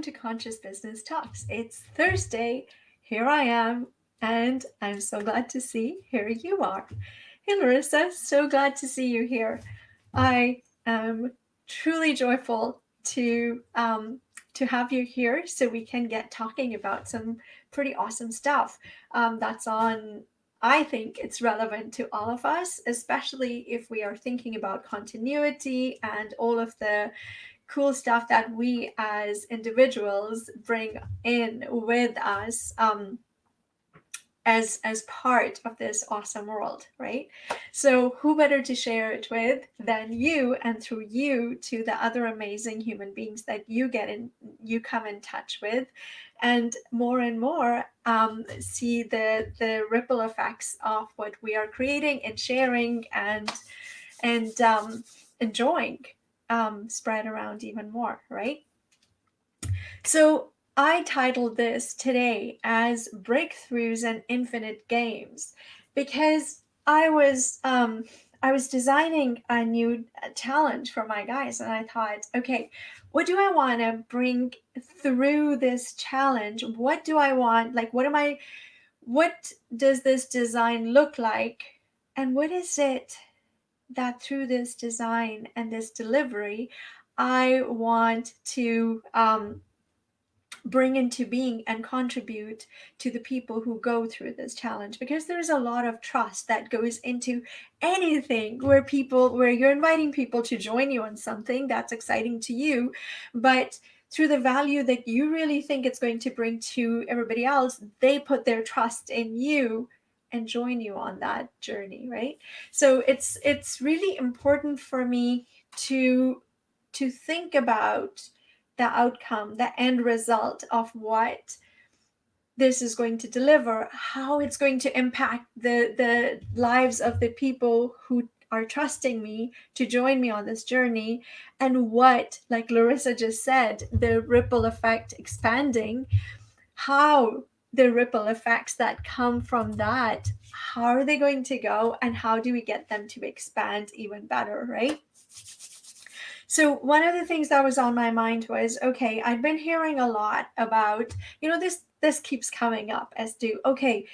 to Conscious Business Talks. It's Thursday. Here I am, and I'm so glad to see here you are. Hey, Larissa, so glad to see you here. I am truly joyful to have you here so we can get talking about some pretty awesome stuff that's on. I think it's relevant to all of us, especially if we are thinking about continuity and all of the cool stuff that we as individuals bring in with us as part of this awesome world, right? So who better to share it with than you, and through you to the other amazing human beings that you come in touch with, and more see the ripple effects of what we are creating and sharing and enjoying spread around even more, right? So I titled this today as Breakthroughs and Infinite Games because I was designing a new challenge for my guys, and I thought, okay, what do I want to bring through this challenge? What do I want? Like, what does this design look like? And what is it that through this design and this delivery, I want to bring into being and contribute to the people who go through this challenge, because there's a lot of trust that goes into anything where you're inviting people to join you on something that's exciting to you, but through the value that you really think it's going to bring to everybody else, they put their trust in you and join you on that journey, right? So it's really important for me to think about the outcome, the end result of what this is going to deliver, how it's going to impact the lives of the people who are trusting me to join me on this journey, and what, like Larissa just said, the ripple effect expanding, how the ripple effects that come from that, how are they going to go, and how do we get them to expand even better, right? So one of the things that was on my mind was, okay, I've been hearing a lot about, this keeps coming up as to, okay,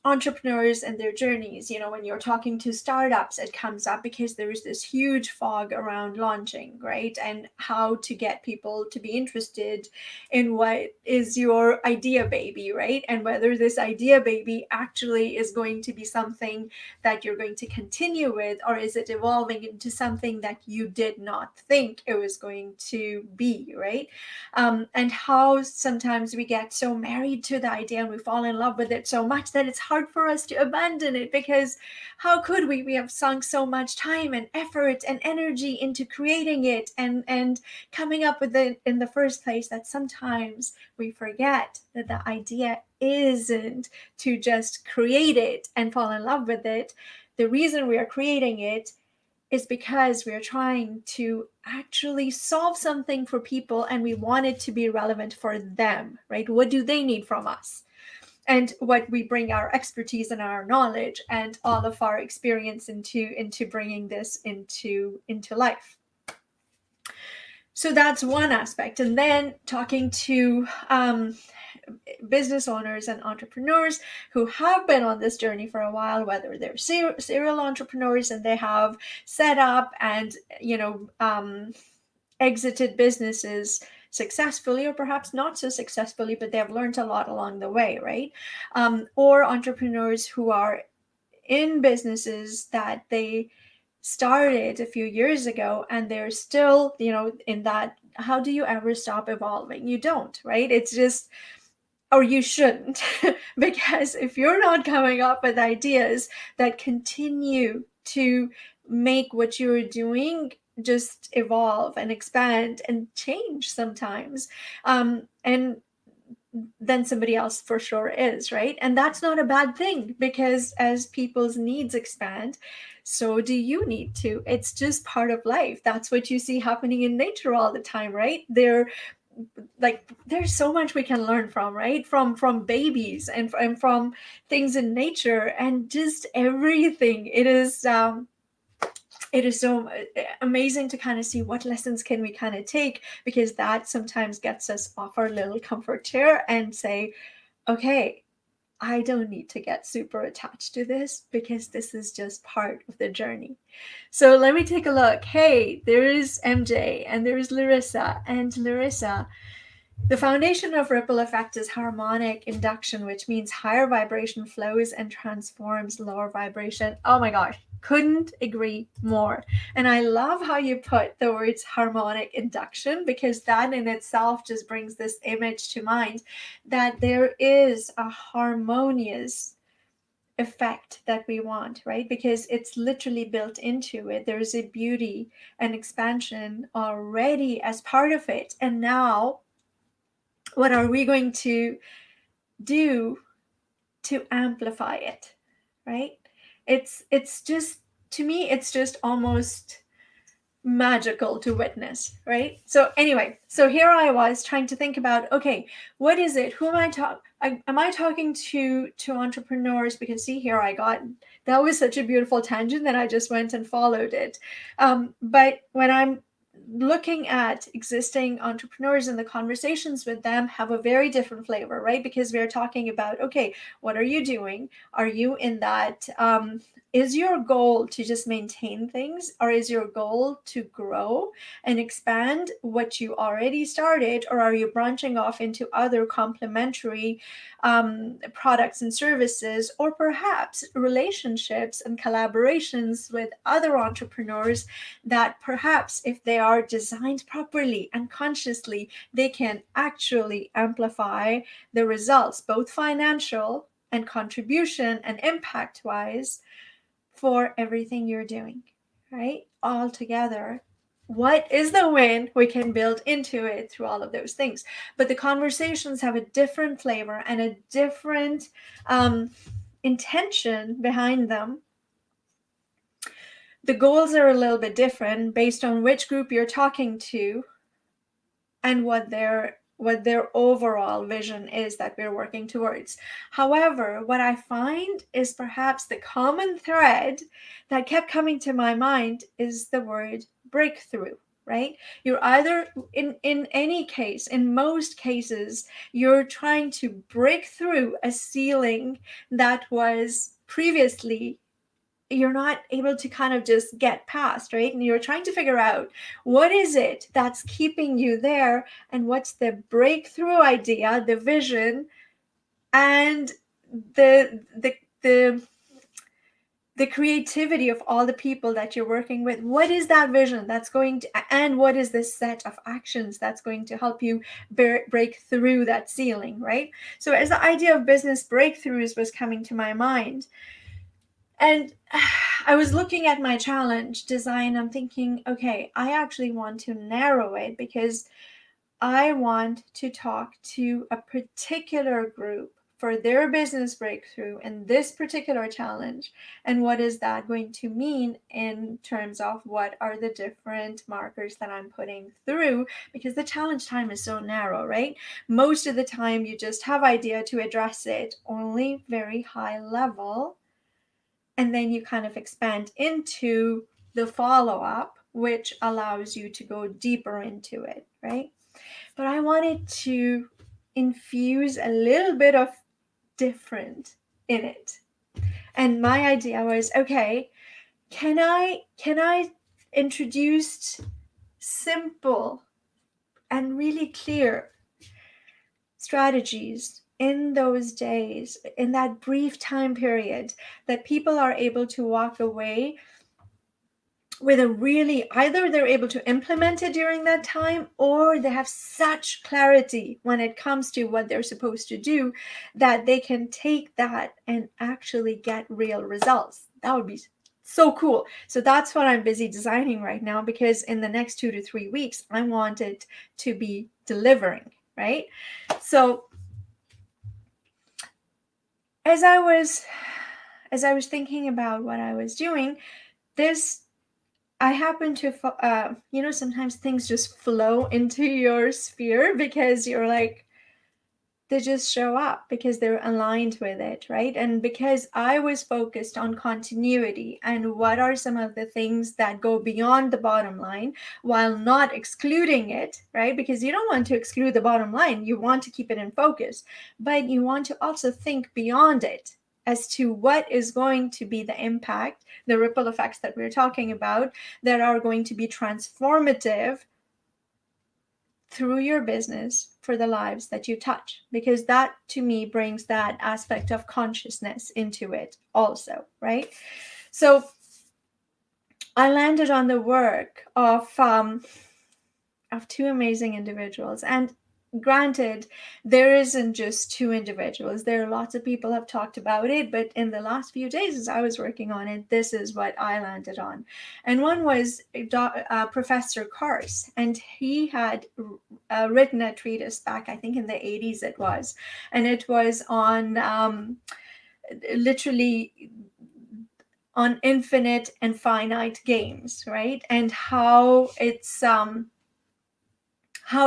entrepreneurs and their journeys. When you're talking to startups, it comes up because there's this huge fog around launching, right? And how to get people to be interested in what is your idea baby, right? And whether this idea baby actually is going to be something that you're going to continue with, or is it evolving into something that you did not think it was going to be, right? And how sometimes we get so married to the idea and we fall in love with it so much that it's hard for us to abandon it, because how could we have sunk so much time and effort and energy into creating it and coming up with it in the first place, that sometimes we forget that the idea isn't to just create it and fall in love with it. The reason we are creating it is because we are trying to actually solve something for people, and we want it to be relevant for them, right? What do they need from us? And what we bring our expertise and our knowledge and all of our experience into bringing this into life. So that's one aspect. And then talking to business owners and entrepreneurs who have been on this journey for a while, whether they're serial entrepreneurs and they have set up and exited businesses successfully, or perhaps not so successfully, but they have learned a lot along the way, right? Or entrepreneurs who are in businesses that they started a few years ago and they're still, in that, how do you ever stop evolving? You don't, right? It's just, or you shouldn't, because if you're not coming up with ideas that continue to make what you're doing just evolve and expand and change sometimes, and then somebody else for sure is, right? And that's not a bad thing, because as people's needs expand, so do you need to. It's just part of life. That's what you see happening in nature all the time, right? There's so much we can learn from, right? From babies and from things in nature and just everything. It is it is so amazing to kind of see what lessons can we kind of take, because that sometimes gets us off our little comfort chair and say, okay, I don't need to get super attached to this because this is just part of the journey. So let me take a look. Hey, there is MJ and there is Larissa. And Larissa, the foundation of ripple effect is harmonic induction, which means higher vibration flows and transforms lower vibration. Oh my gosh, couldn't agree more. And I love how you put the words harmonic induction, because that in itself just brings this image to mind that there is a harmonious effect that we want, right? Because it's literally built into it. There's a beauty and expansion already as part of it. And now, what are we going to do to amplify it, right? It's just, to me, it's just almost magical to witness, right? So anyway, so here I was trying to think about, okay, what is it? Who am I talking? Am I talking to entrepreneurs? Because see, here I got, that was such a beautiful tangent that I just went and followed it. But when I'm looking at existing entrepreneurs, and the conversations with them have a very different flavor, right? Because we're talking about, okay, what are you doing? Are you in that is your goal to just maintain things, or is your goal to grow and expand what you already started, or are you branching off into other complementary products and services, or perhaps relationships and collaborations with other entrepreneurs that perhaps, if they are designed properly and consciously, they can actually amplify the results, both financial and contribution and impact wise, for everything you're doing, right? All together. What is the win we can build into it through all of those things? But the conversations have a different flavor and a different intention behind them. The goals are a little bit different based on which group you're talking to and what their overall vision is that we're working towards. However, what I find is perhaps the common thread that kept coming to my mind is the word breakthrough, right? You're either in any case, in most cases, you're trying to break through a ceiling that was previously, you're not able to kind of just get past, right? And you're trying to figure out what is it that's keeping you there, and what's the breakthrough idea, the vision, and the the the the creativity of all the people that you're working with. What is that vision that's going to, and what is this set of actions that's going to help you break through that ceiling, right? So as the idea of business breakthroughs was coming to my mind, and I was looking at my challenge design, I'm thinking, okay, I actually want to narrow it, because I want to talk to a particular group for their business breakthrough in this particular challenge. And what is that going to mean in terms of what are the different markers that I'm putting through? Because the challenge time is so narrow, right? Most of the time you just have idea to address it only very high level, and then you kind of expand into the follow-up, which allows you to go deeper into it, right? But I wanted to infuse a little bit of different in it. And my idea was, okay, can I introduce simple and really clear strategies in those days, in that brief time period, that people are able to walk away with a really, either they're able to implement it during that time, or they have such clarity when it comes to what they're supposed to do that they can take that and actually get real results. That would be so cool. So that's what I'm busy designing right now, because in the next 2 to 3 weeks I want it to be delivering, right? So as I was thinking about what I was doing, this, I happen to, sometimes things just flow into your sphere, because you're like, they just show up because they're aligned with it, right? And because I was focused on continuity and what are some of the things that go beyond the bottom line while not excluding it, right? Because you don't want to exclude the bottom line, you want to keep it in focus, but you want to also think beyond it as to what is going to be the impact, the ripple effects that we're talking about that are going to be transformative through your business for the lives that you touch, because that to me brings that aspect of consciousness into it also, right? So I landed on the work of two amazing individuals, and granted, there isn't just two individuals, there are lots of people have talked about it, but in the last few days as I was working on it, this is what I landed on. And one was Professor Kars, and he had written a treatise back, I think in the 80s it was, and it was on literally on infinite and finite games, right? And how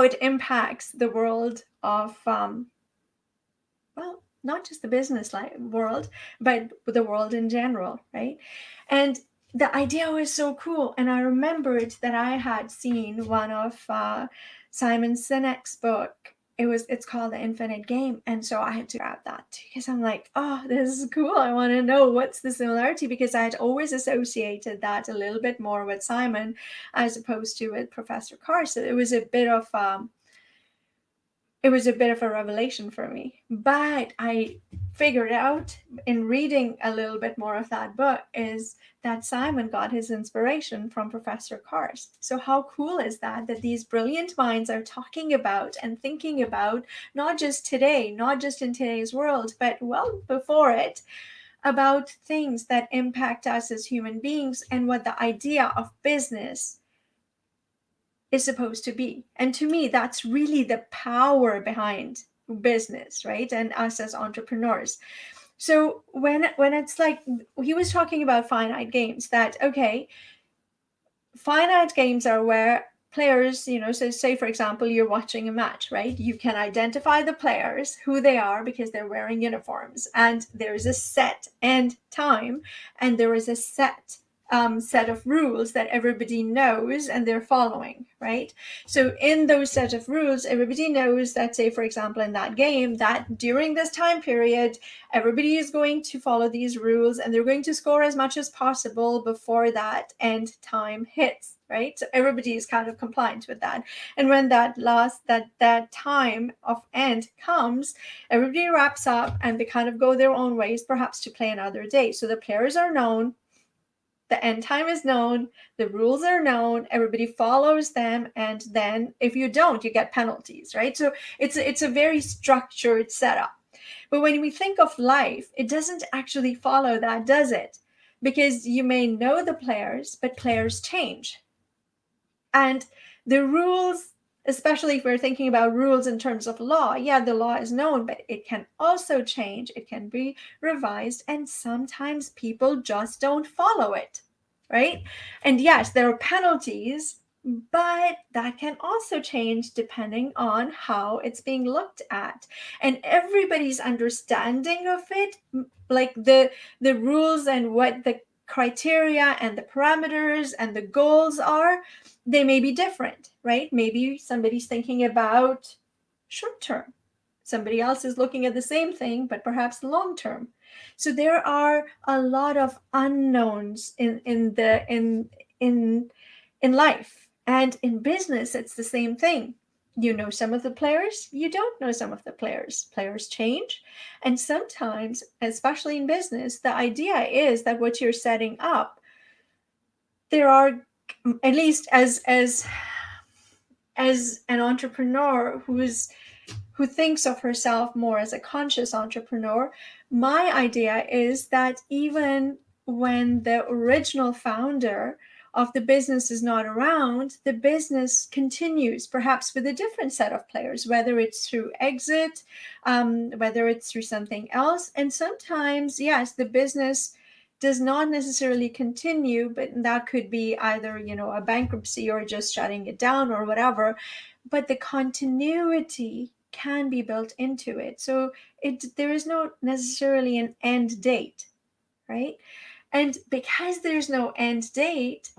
it impacts the world of well, not just the business world, but the world in general, right? And the idea was so cool. And I remembered that I had seen one of Simon Sinek's book. It's called The Infinite Game. And so I had to grab that because I'm like, oh, this is cool. I want to know what's the similarity, because I had always associated that a little bit more with Simon as opposed to with Professor Carr. So it was a bit of a revelation for me. But I figured out in reading a little bit more of that book is that Simon got his inspiration from Professor Kars. So how cool is that these brilliant minds are talking about and thinking about, not just today, not just in today's world, but well before it, about things that impact us as human beings and what the idea of business is supposed to be. And to me, that's really the power behind business, right? And us as entrepreneurs. So when it's like, he was talking about finite games, that okay, finite games are where players, so say for example you're watching a match, right? You can identify the players, who they are, because they're wearing uniforms, and there is a set end time, and there is a set of rules that everybody knows and they're following, right? So in those set of rules, everybody knows that, say for example in that game, that during this time period everybody is going to follow these rules and they're going to score as much as possible before that end time hits, right? So everybody is kind of compliant with that. And when that time of end comes, everybody wraps up and they kind of go their own ways, perhaps to play another day. So the players are known, the end time is known, the rules are known, everybody follows them, and then if you don't, you get penalties, right? So it's a very structured setup. But when we think of life, it doesn't actually follow that, does it? Because you may know the players, but players change. And the rules, especially if we're thinking about rules in terms of law, yeah, the law is known, but it can also change. It can be revised, and sometimes people just don't follow it, right? And yes, there are penalties, but that can also change depending on how it's being looked at. And everybody's understanding of it, like the rules and what the criteria and the parameters and the goals are, they may be different, right? Maybe somebody's thinking about short term. Somebody else is looking at the same thing, but perhaps long term. So there are a lot of unknowns in life, and in business, it's the same thing. You know some of the players, you don't know some of the players. Players change, and sometimes, especially in business, the idea is that what you're setting up, there are, at least as an entrepreneur who thinks of herself more as a conscious entrepreneur, my idea is that even when the original founder of the business is not around, the business continues, perhaps with a different set of players, whether it's through exit, whether it's through something else. And sometimes, yes, the business does not necessarily continue, but that could be either, a bankruptcy or just shutting it down or whatever. But the continuity can be built into it. So there is no necessarily an end date, right? And because there's no end date,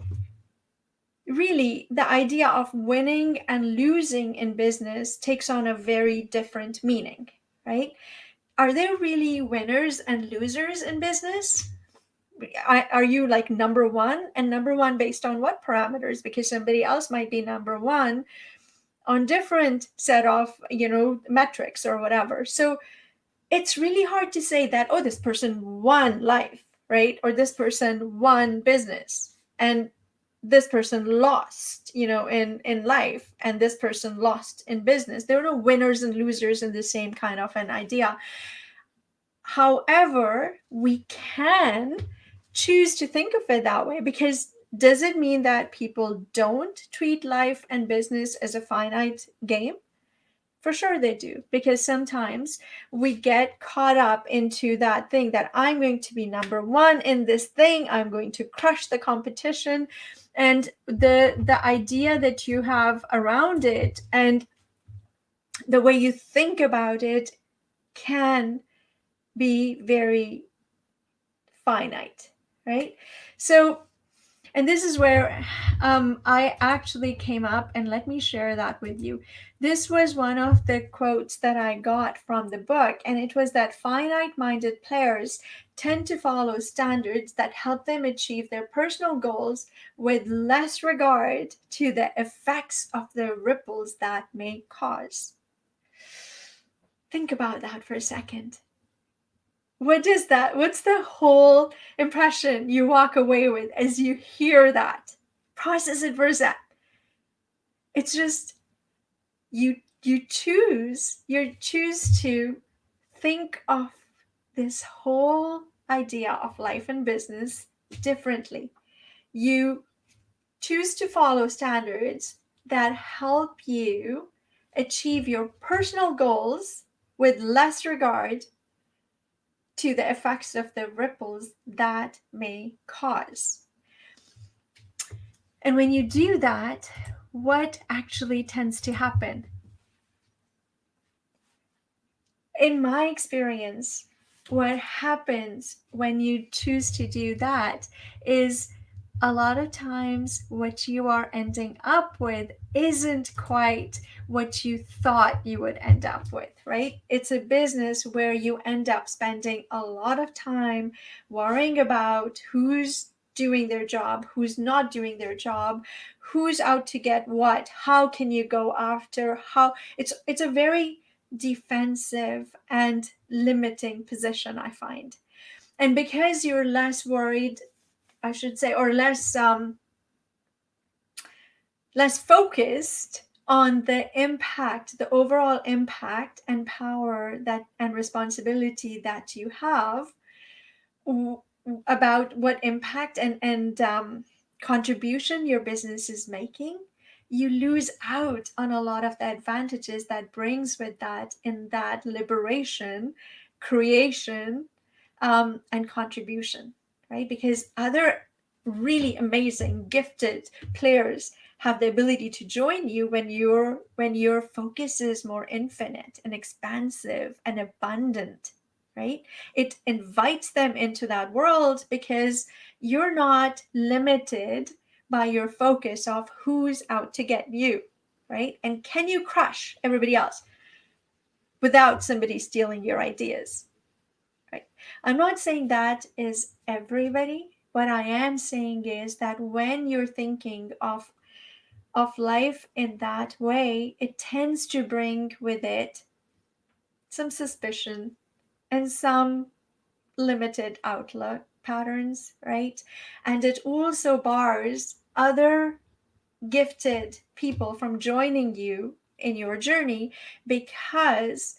really the idea of winning and losing in business takes on a very different meaning, right? Are there really winners and losers in business? Are you like number one, and number one based on what parameters? Because somebody else might be number one on different set of, metrics or whatever. So it's really hard to say that, oh, this person won life, right? Or this person won business, and this person lost, in life, and this person lost in business. There are no winners and losers in the same kind of an idea. However, we can choose to think of it that way, because does it mean that people don't treat life and business as a finite game? For sure they do, because sometimes we get caught up into that thing that I'm going to be number one in this thing, I'm going to crush the competition, and the idea that you have around it and the way you think about it can be very finite, right? So, and this is where I actually came up, and let me share that with you. This was one of the quotes that I got from the book, and it was that finite-minded players tend to follow standards that help them achieve their personal goals with less regard to the effects of the ripples that may cause. Think about that for a second. What is that? What's the whole impression you walk away with as you hear that? Process it for a sec. It's just you choose to think of this whole idea of life and business differently. You choose to follow standards that help you achieve your personal goals with less regard to the effects of the ripples that may cause. And when you do that, what actually tends to happen? In my experience, what happens when you choose to do that is a lot of times what you are ending up with isn't quite what you thought you would end up with, right? It's a business where you end up spending a lot of time worrying about who's doing their job, who's not doing their job, who's out to get what, how can you go after, how it's a very defensive and limiting position, I find. And because you're less worried, I should say, or less focused on the impact, the overall impact and power that and responsibility that you have about what impact and contribution your business is making, you lose out on a lot of the advantages that brings with that, in that liberation, creation, and contribution, right? Because other really amazing, gifted players have the ability to join you when your focus is more infinite and expansive and abundant, right? It invites them into that world because you're not limited by your focus of who's out to get you, right? And can you crush everybody else without somebody stealing your ideas, right? I'm not saying that is everybody. What I am saying is that when you're thinking of life in that way, it tends to bring with it some suspicion and some limited outlook patterns, right? And it also bars other gifted people from joining you in your journey because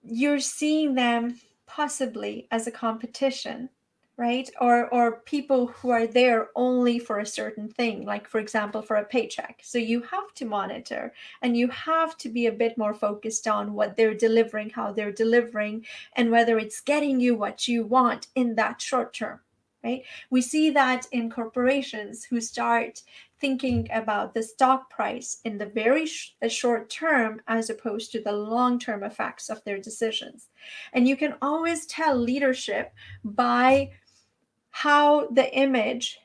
you're seeing them possibly as a competition, right? Or people who are there only for a certain thing, like for example, for a paycheck. So you have to monitor and you have to be a bit more focused on what they're delivering, how they're delivering, and whether it's getting you what you want in that short term, right? We see that in corporations who start thinking about the stock price in the very short term as opposed to the long-term effects of their decisions. And you can always tell leadership by how the image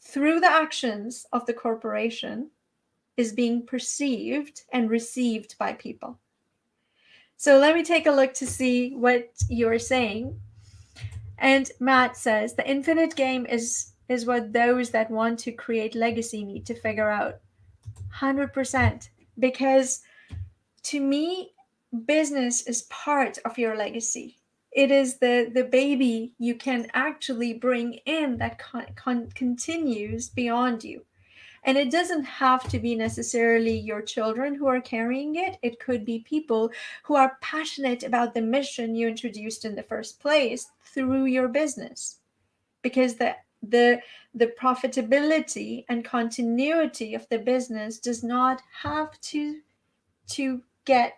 through the actions of the corporation is being perceived and received by people. So let me take a look to see what you're saying. And Matt says the infinite game is what those that want to create legacy need to figure out. 100%. Because to me, business is part of your legacy. It is the baby you can actually bring in that continues beyond you. And it doesn't have to be necessarily your children who are carrying it. It could be people who are passionate about the mission you introduced in the first place through your business. Because the profitability and continuity of the business does not have to get,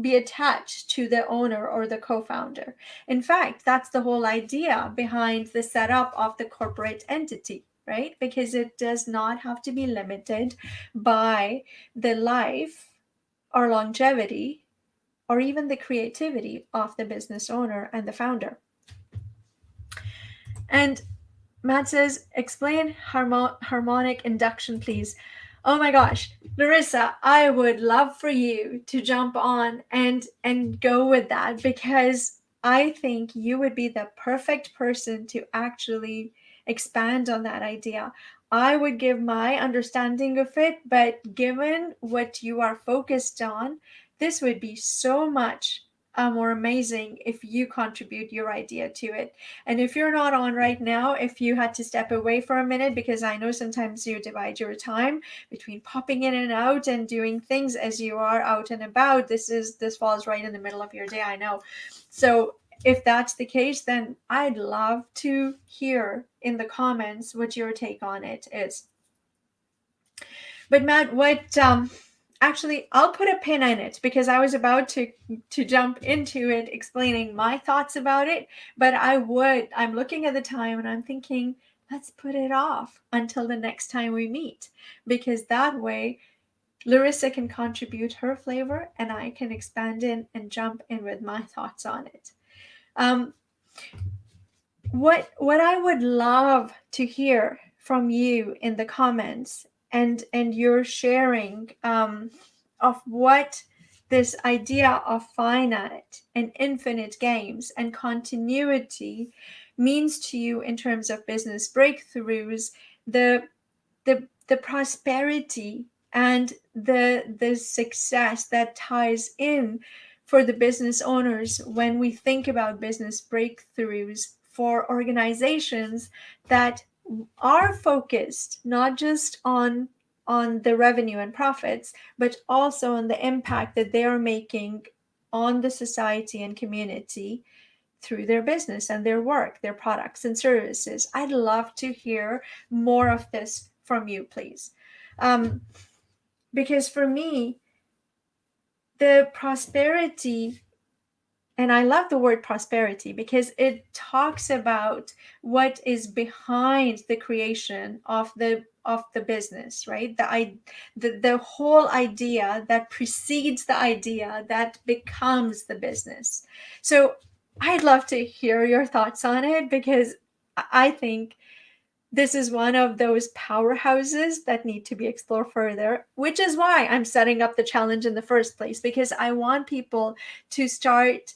be attached to the owner or the co-founder. In fact, that's the whole idea behind the setup of the corporate entity, right? Because it does not have to be limited by the life or longevity or even the creativity of the business owner and the founder. And Matt says, explain harmonic induction, please. Oh my gosh, Larissa, I would love for you to jump on and go with that, because I think you would be the perfect person to actually expand on that idea. I would give my understanding of it, but given what you are focused on, this would be so much more amazing if you contribute your idea to it. And if you're not on right now, if you had to step away for a minute, because I know sometimes you divide your time between popping in and out and doing things as you are out and about, this falls right in the middle of your day, I know. So if that's the case, then I'd love to hear in the comments what your take on it is. But Matt, what actually, I'll put a pin in it, because I was about to jump into it explaining my thoughts about it, but I'm looking at the time and I'm thinking, let's put it off until the next time we meet, because that way Larissa can contribute her flavor and I can expand in and jump in with my thoughts on it. What I would love to hear from you in the comments and your sharing of what this idea of finite and infinite games and continuity means to you in terms of business breakthroughs, the prosperity and the success that ties in for the business owners when we think about business breakthroughs for organizations that are focused not just on the revenue and profits, but also on the impact that they are making on the society and community through their business and their work, their products and services. I'd love to hear more of this from you, please. Because for me, the prosperity, and I love the word prosperity because it talks about what is behind the creation of the business, right? The whole idea that precedes the idea that becomes the business. So I'd love to hear your thoughts on it, because I think this is one of those powerhouses that need to be explored further, which is why I'm setting up the challenge in the first place, because I want people to start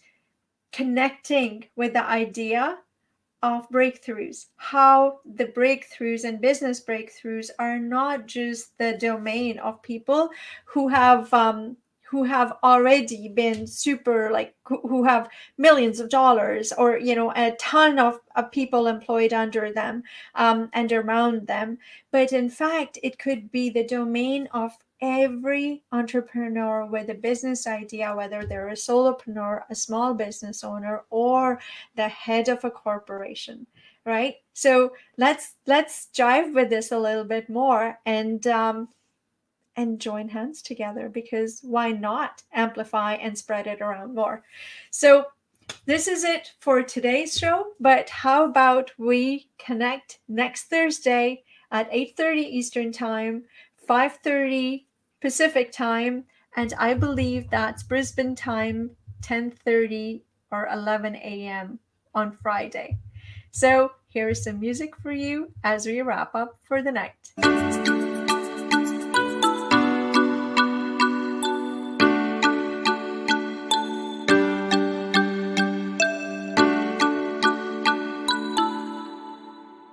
connecting with the idea of breakthroughs, how the breakthroughs and business breakthroughs are not just the domain of people who have already been super, like who have millions of dollars or a ton of people employed under them and around them, but in fact it could be the domain of every entrepreneur with a business idea, whether they're a solopreneur, a small business owner, or the head of a corporation, right? So let's jive with this a little bit more and join hands together, because why not amplify and spread it around more? So This is it for today's show, but how about we connect next Thursday at 8:30 Eastern Time, 5:30 Pacific Time, and I believe that's Brisbane time, 10:30 or 11 a.m. on Friday. So here's some music for you as we wrap up for the night.